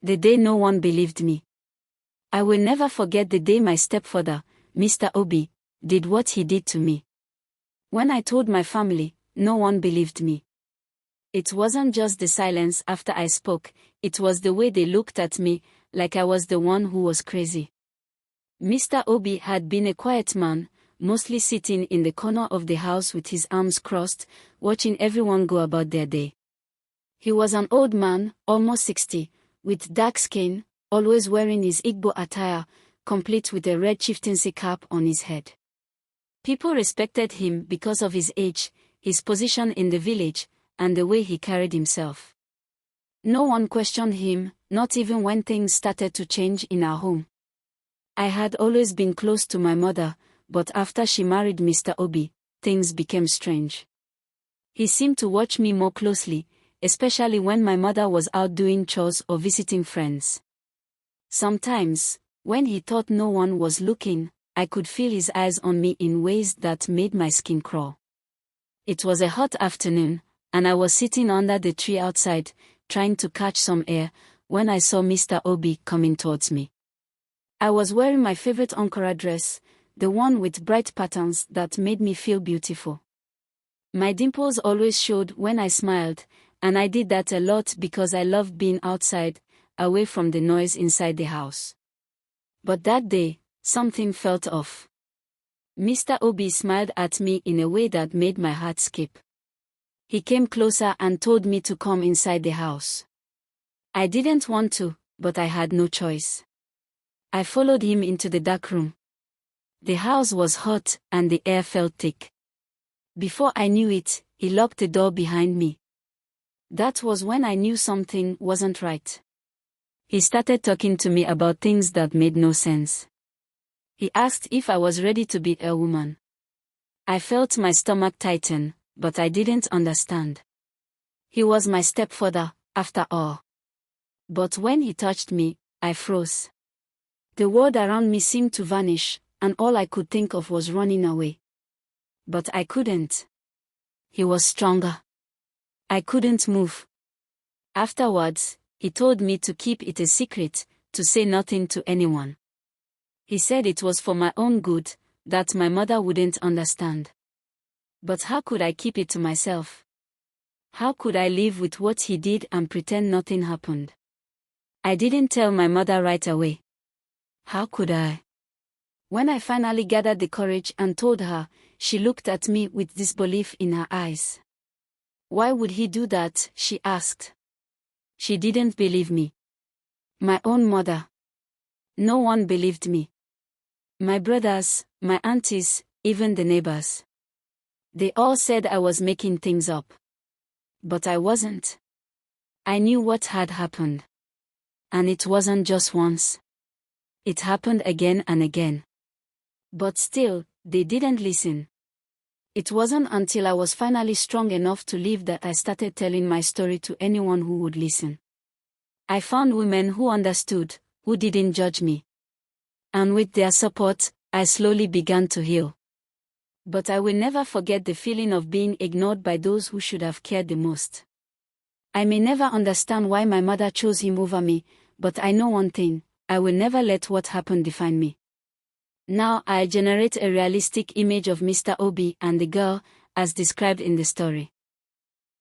The day no one believed me. I will never forget the day my stepfather, Mr. Obi, did what he did to me. When I told my family, no one believed me. It wasn't just the silence after I spoke, it was the way they looked at me, like I was the one who was crazy. Mr. Obi had been a quiet man, mostly sitting in the corner of the house with his arms crossed, watching everyone go about their day. He was an old man, almost 60, with dark skin, always wearing his Igbo attire, complete with a red chieftaincy cap on his head. People respected him because of his age, his position in the village, and the way he carried himself. No one questioned him, not even when things started to change in our home. I had always been close to my mother, but after she married Mr. Obi, things became strange. He seemed to watch me more closely, especially when my mother was out doing chores or visiting friends. Sometimes, when he thought no one was looking, I could feel his eyes on me in ways that made my skin crawl. It was a hot afternoon, and I was sitting under the tree outside, trying to catch some air, when I saw Mr. Obi coming towards me. I was wearing my favorite Ankara dress, the one with bright patterns that made me feel beautiful. My dimples always showed when I smiled, and I did that a lot because I loved being outside, away from the noise inside the house. But that day, something felt off. Mr. Obi smiled at me in a way that made my heart skip. He came closer and told me to come inside the house. I didn't want to, but I had no choice. I followed him into the dark room. The house was hot and the air felt thick. Before I knew it, he locked the door behind me. That was when I knew something wasn't right. He started talking to me about things that made no sense. He asked if I was ready to be a woman. I felt my stomach tighten, but I didn't understand. He was my stepfather, after all. But when he touched me, I froze. The world around me seemed to vanish, and all I could think of was running away. But I couldn't. He was stronger. I couldn't move. Afterwards, he told me to keep it a secret, to say nothing to anyone. He said it was for my own good, that my mother wouldn't understand. But how could I keep it to myself? How could I live with what he did and pretend nothing happened? I didn't tell my mother right away. How could I? When I finally gathered the courage and told her, she looked at me with disbelief in her eyes. Why would he do that? She asked. She didn't believe me. My own mother. No one believed me. My brothers, my aunties, even the neighbors. They all said I was making things up. But I wasn't. I knew what had happened. And it wasn't just once. It happened again and again. But still, they didn't listen. It wasn't until I was finally strong enough to leave that I started telling my story to anyone who would listen. I found women who understood, who didn't judge me. And with their support, I slowly began to heal. But I will never forget the feeling of being ignored by those who should have cared the most. I may never understand why my mother chose him over me, but I know one thing, I will never let what happened define me. Now I generate a realistic image of Mr. Obi and the girl, as described in the story.